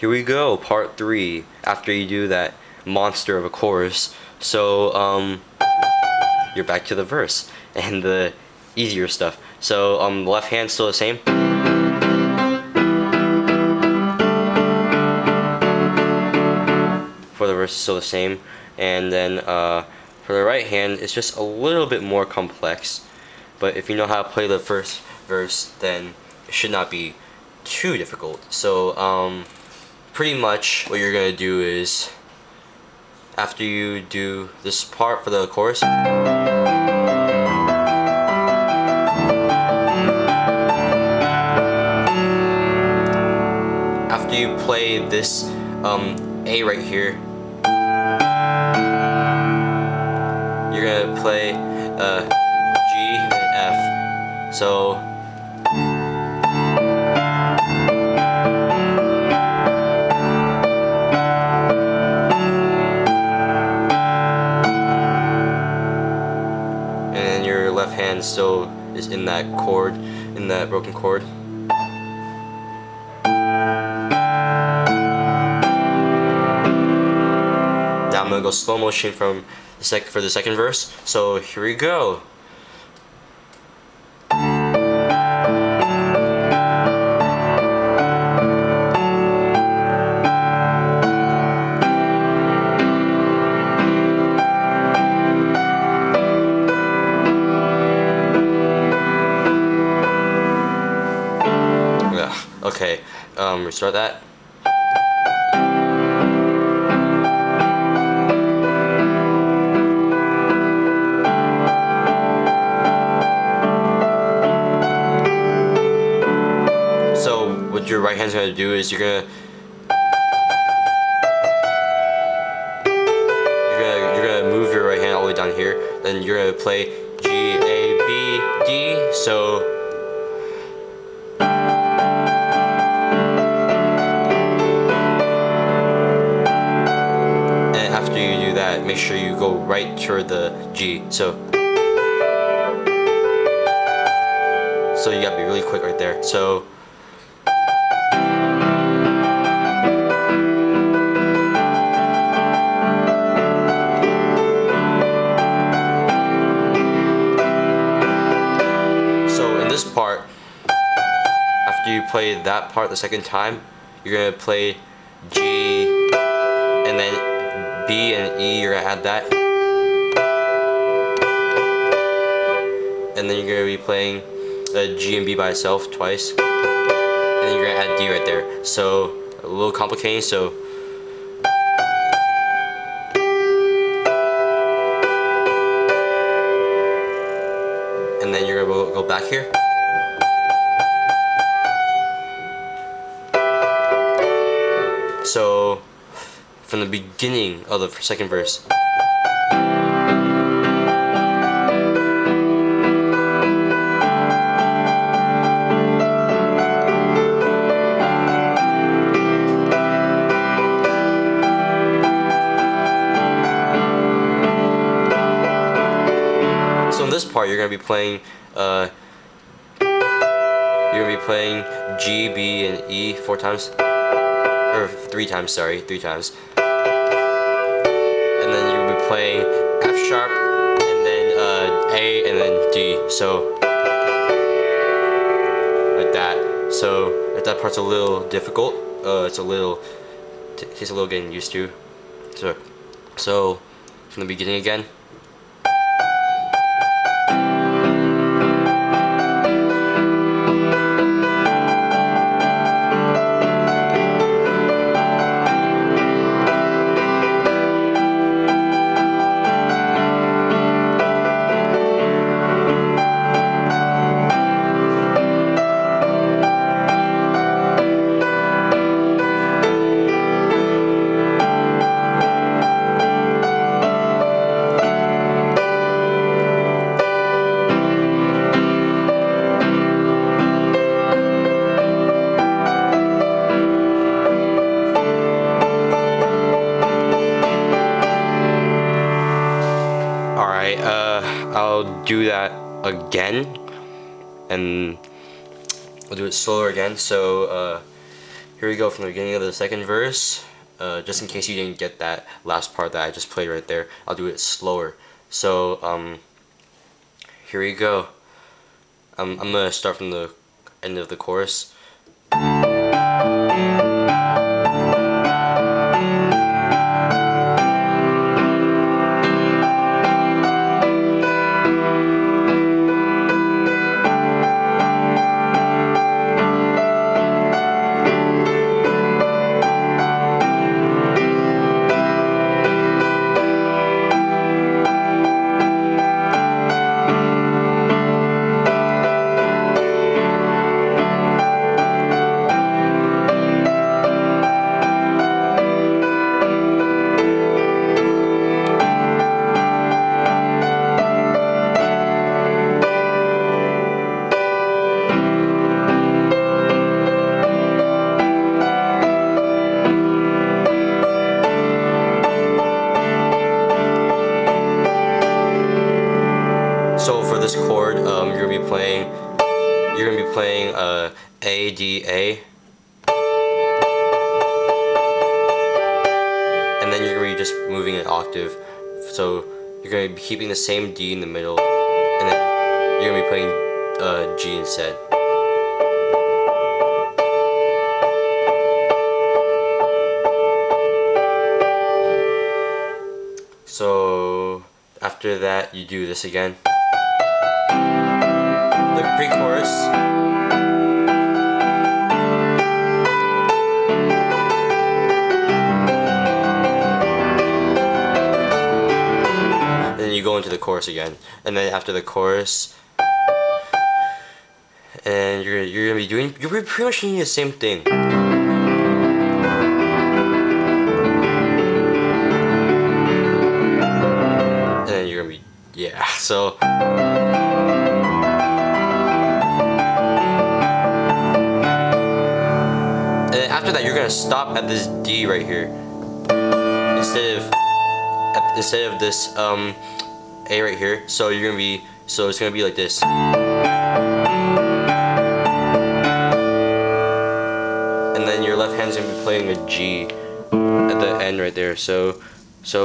here we go, part 3, after you do that monster of a chorus. So, you're back to the verse, and the easier stuff. So, the left hand's still the same. For the verse, still the same. And then, for the right hand, it's just a little bit more complex. But if you know how to play the first verse, then it should not be too difficult. So, pretty much what you're gonna do is, after you do this part for the chorus, after you play this A right here, you're gonna play G and F. So left hand still is in that chord, in that broken chord. Now I'm gonna go slow motion for the second verse. So here we go. Okay, restart that. So what your right hand's gonna do is you're gonna move your right hand all the way down here. Then you're gonna play G, A, B, D. So make sure you go right toward the G. So you gotta be really quick right there. So in this part, after you play that part the second time, you're gonna play G and then B and E, you're gonna add that, and then you're gonna be playing G and B by itself twice, and then you're gonna add D right there. So a little complicating. So and then you're gonna go back here. So from the beginning of the second verse. So in this part, you're gonna be playing G, B, and E 4 times, or 3 times. Sorry, 3 times. And then you'll be playing F sharp, and then A, and then D. So like that. So if that part's a little difficult, takes a little getting used to. So from the beginning again. I'll do that again, and I'll do it slower again. So Here we go from the beginning of the second verse. Just in case you didn't get that last part that I just played right there, I'll do it slower. So here we go. I'm gonna start from the end of the chorus. So for this chord, you're gonna be playing A, D, A, and then you're gonna be just moving an octave. So you're gonna be keeping the same D in the middle, and then you're gonna be playing G instead. So after that, you do this again. The pre-chorus. And then you go into the chorus again. And then after the chorus, and you're pretty much doing the same thing. And then you're gonna be, yeah, so. After that, you're gonna stop at this D right here instead of this A right here. So it's gonna be like this. And then your left hand's gonna be playing a G at the end right there. So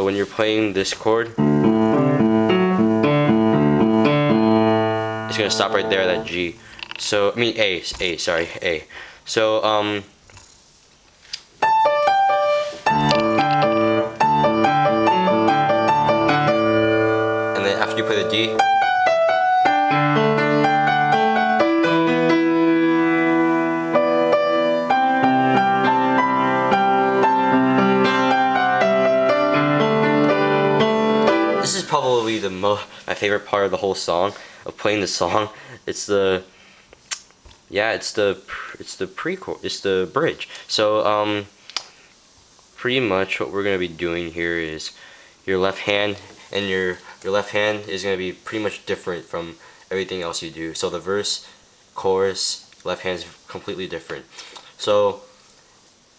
when you're playing this chord, it's gonna stop right there at that G. So I mean A. So after you play the D, this is probably my favorite part of the whole song, of playing the song. It's the pre-chorus, it's the bridge. So pretty much what we're gonna be doing here is your left hand and your left hand is gonna be pretty much different from everything else you do. So the verse, chorus, left hand is completely different. So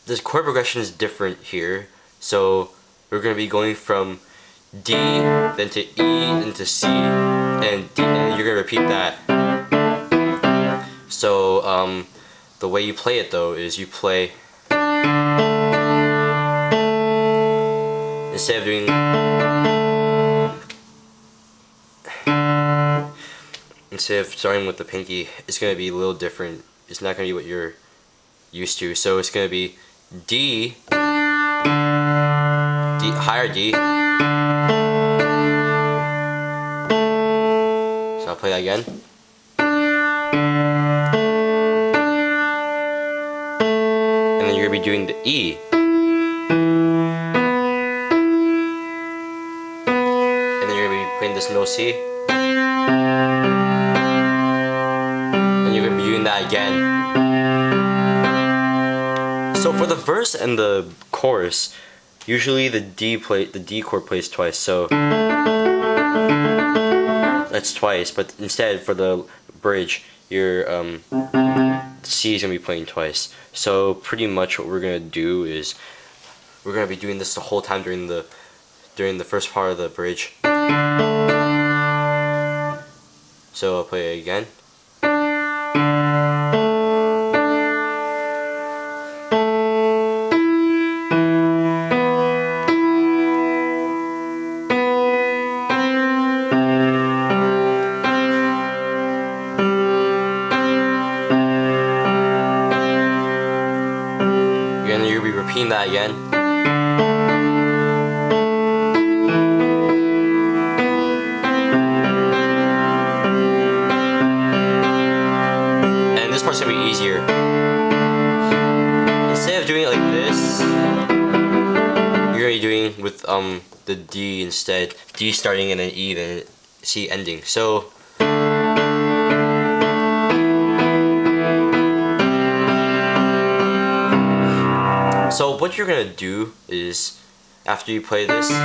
this chord progression is different here. So we're gonna be going from D, then to E, then to C, and D, and you're gonna repeat that. So the way you play it though is you play, instead of doing, instead of starting with the pinky, it's going to be a little different. It's not going to be what you're used to. So it's going to be D, higher D. So I'll play that again. And then you're going to be doing the E. And then you're going to be playing this middle C. That again. So for the verse and the chorus, usually the D chord plays twice. So that's twice. But instead, for the bridge, your C is gonna be playing twice. So pretty much what we're gonna do is we're gonna be doing this the whole time during the first part of the bridge. So I'll play it again. you'll be repeating that again. And this part's gonna be easier. Instead of doing it like this, you're gonna be doing with the D instead. D starting and then E, then C ending. So what you're gonna do is, after you play this, you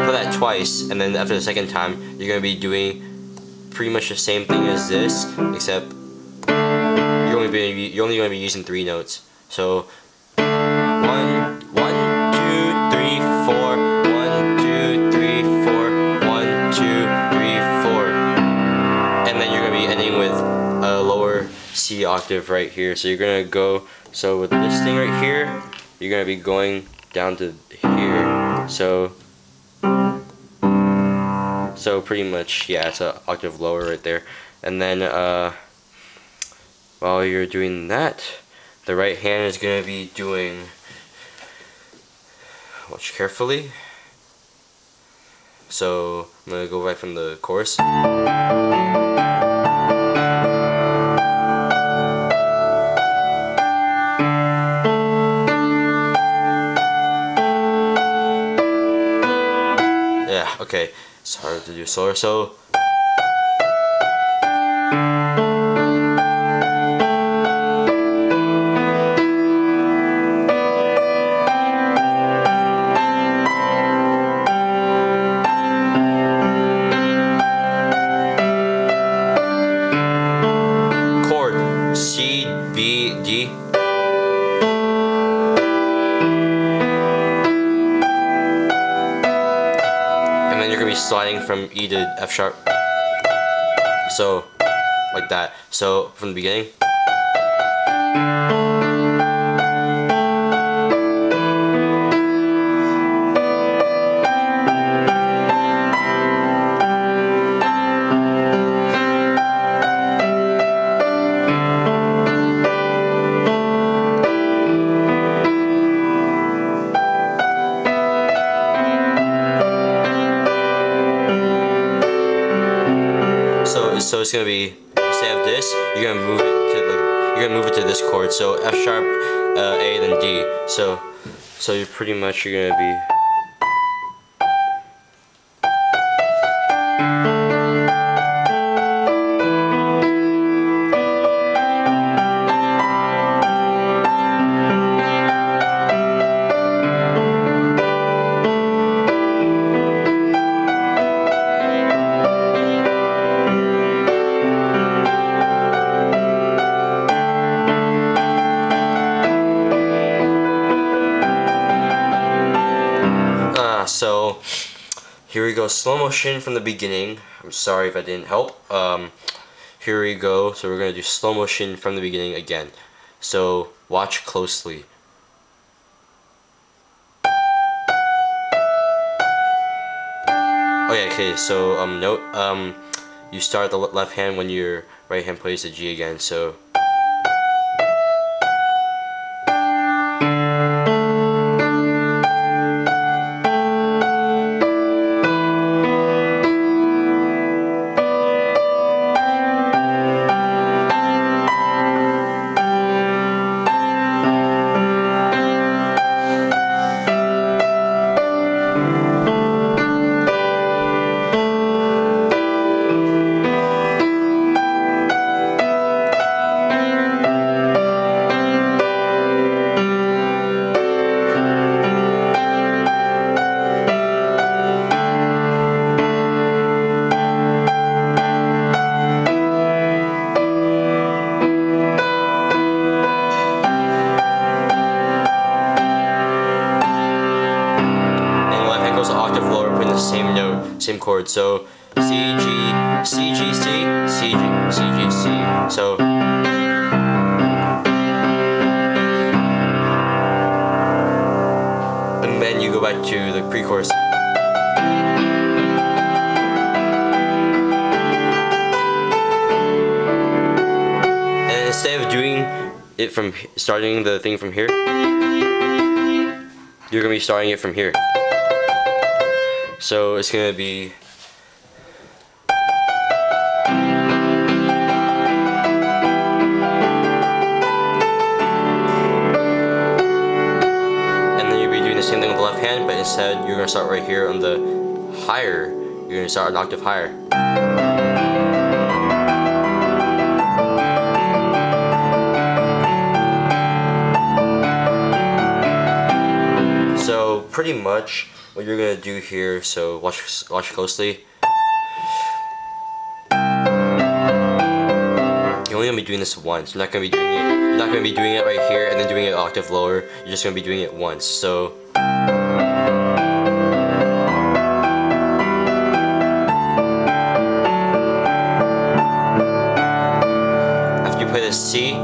play that twice, and then after the second time, you're gonna be doing pretty much the same thing as this, except you're only gonna be using 3 notes. So 1, 2, 3, 4, 1, 2, 3, 4, 1, 2, 3, 4, and then you're gonna be ending with a lower C octave right here. So you're gonna go, so with this thing right here, you're gonna be going down to here. So pretty much, yeah, it's an octave lower right there. And then while you're doing that, the right hand is gonna be doing, watch carefully. So I'm gonna go right from the chorus. Yeah, okay, it's hard to do slower, so chord C, B, D. Sliding from E to F sharp, so like that. So from the beginning, so it's gonna be, instead of this, you're gonna move it to this chord. So F sharp, A, then D. So you're pretty much, you're gonna be. So here we go, slow motion from the beginning. I'm sorry if I didn't help. Here we go. So we're gonna do slow motion from the beginning again. So watch closely. Okay. So note, you start the left hand when your right hand plays the G again. So. Same note, same chord. So C, G, C, G, C, C, G, C, G, C. So and then you go back to the pre-chorus. And instead of doing it from starting the thing from here, you're gonna be starting it from here. So it's gonna be the same thing with the left hand, but instead you're gonna start right here on the higher. You're gonna start an octave higher. So pretty much what you're gonna do here. So watch closely. You're only gonna be doing this once. You're not gonna be doing it. You're not gonna be doing it right here and then doing it an octave lower. You're just gonna be doing it once. So. After you play the C,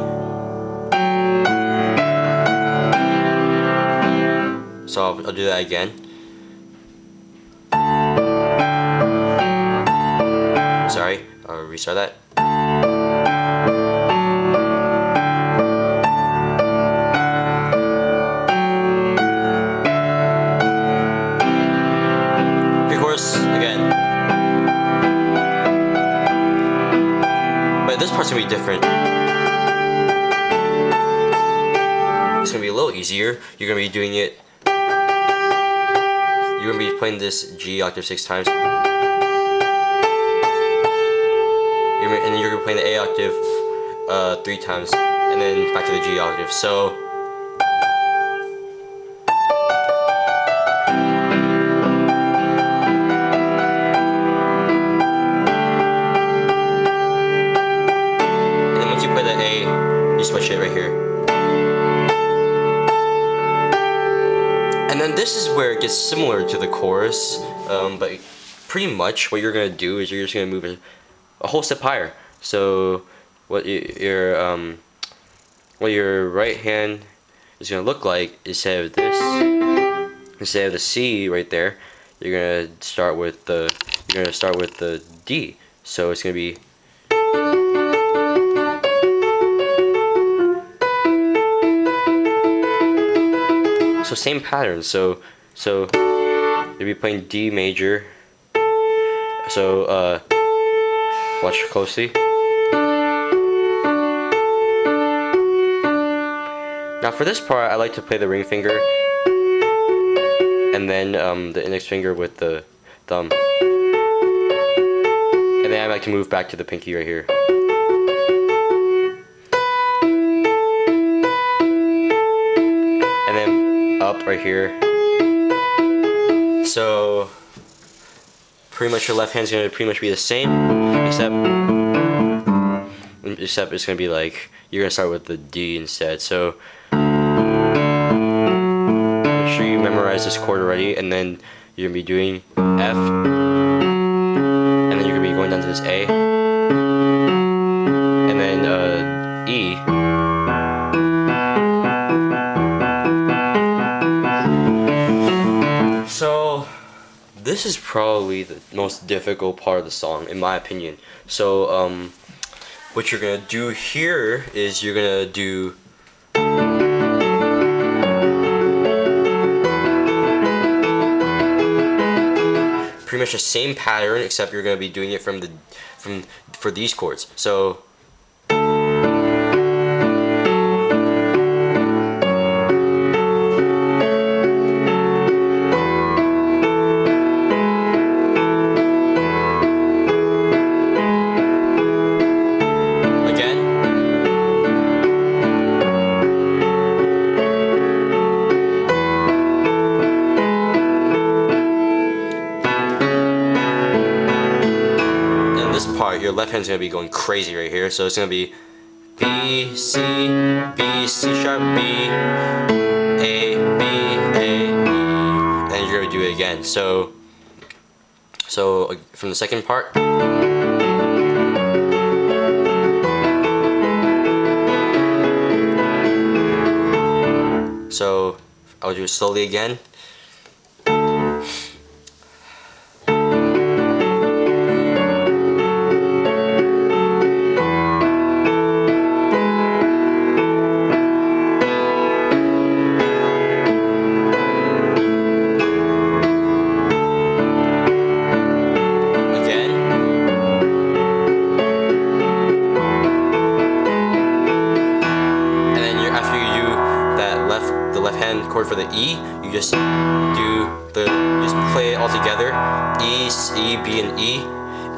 so I'll do that again. Sorry, I'll restart that. Again. But this part's gonna be different. It's gonna be a little easier. You're gonna be doing it. You're gonna be playing this G octave 6 times. And then you're gonna be playing the A octave 3 times. And then back to the G octave. So. Switch it right here. And then this is where it gets similar to the chorus, but pretty much what you're gonna do is you're just gonna move a whole step higher. So what your right hand is gonna look like, instead of this, instead of the C right there, you're gonna start with the D. So it's gonna be. So same pattern. So you'll be playing D major. So watch closely. Now for this part, I like to play the ring finger, and then the index finger with the thumb, and then I like to move back to the pinky right here. Up right here. So pretty much your left hand's gonna pretty much be the same, except it's gonna be like you're gonna start with the D instead. So make sure you memorize this chord already, and then you're gonna be doing F, and then you're gonna be going down to this A, and then E. So this is probably the most difficult part of the song, in my opinion. So what you're gonna do here is you're gonna do pretty much the same pattern, except you're gonna be doing it for these chords. So your left hand's gonna be going crazy right here, so it's gonna be B, C sharp, B, A, B, A, E, and you're gonna do it again. So from the second part. So I'll do it slowly again. chord for the E, you just play it all together, E, C, B, and E,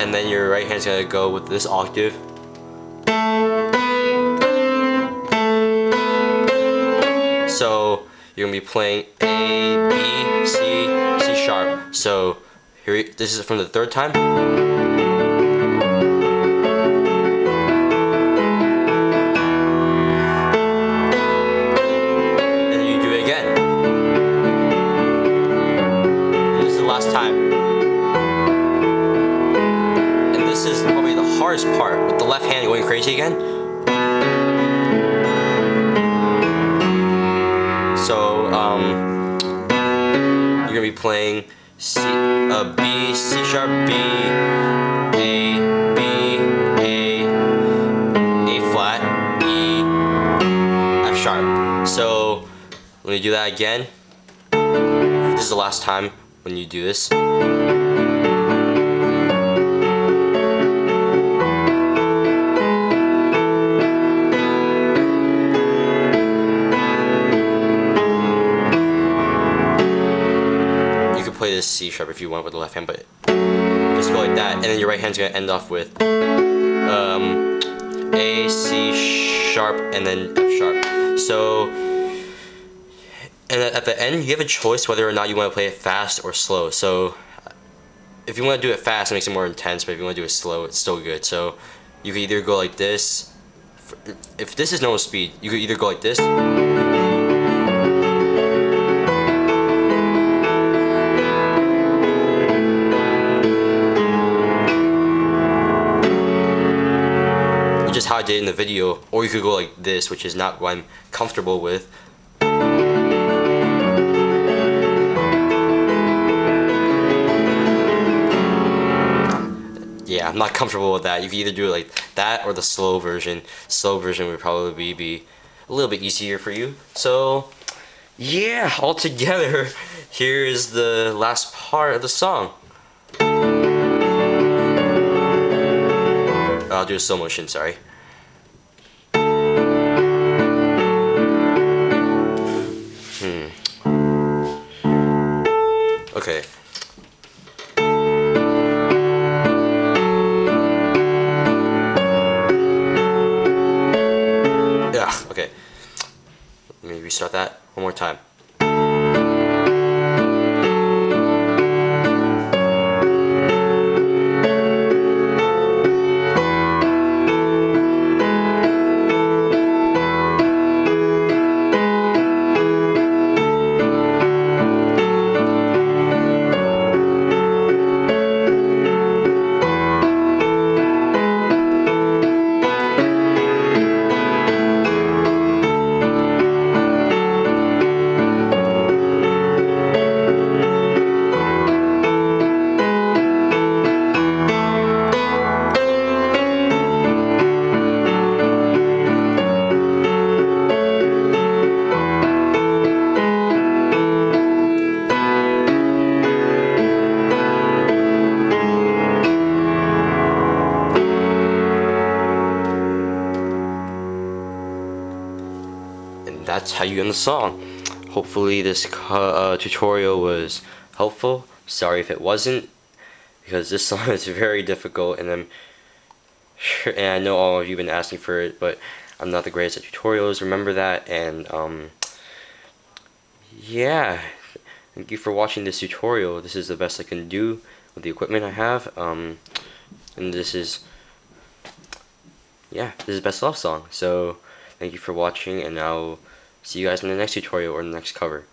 and then your right hand's gonna go with this octave. So you're gonna be playing A, B, C, C sharp. So here, this is from the third time. And you do it again. And this is the last time. And this is probably the hardest part, with the left hand going crazy again. So you're gonna be playing C, B, C sharp, B, A, B, A flat, E, F sharp. So let me do that again. This is the last time when you do this. Play this C sharp if you want with the left hand, but just go like that, and then your right hand's gonna end off with A, C sharp, and then F sharp. So, and at the end, you have a choice whether or not you want to play it fast or slow. So, if you want to do it fast, it makes it more intense, but if you want to do it slow, it's still good. So, you could either go like this. If this is normal speed, you could either go like this. Just how I did in the video, or you could go like this, which is not what I'm comfortable with. Yeah, I'm not comfortable with that. You can either do it like that or the slow version. Slow version would probably be a little bit easier for you. So yeah, all together, here is the last part of the song. I'll do a slow motion, sorry. Okay. Yeah, okay. Let me restart that one more time. That's how you end the song. Hopefully this tutorial was helpful. Sorry if it wasn't, because this song is very difficult, and I know all of you have been asking for it, but I'm not the greatest at tutorials, remember that. And yeah, thank you for watching this tutorial. This is the best I can do with the equipment I have, and this is Best Love Song. So thank you for watching, and I'll see you guys in the next tutorial or the next cover.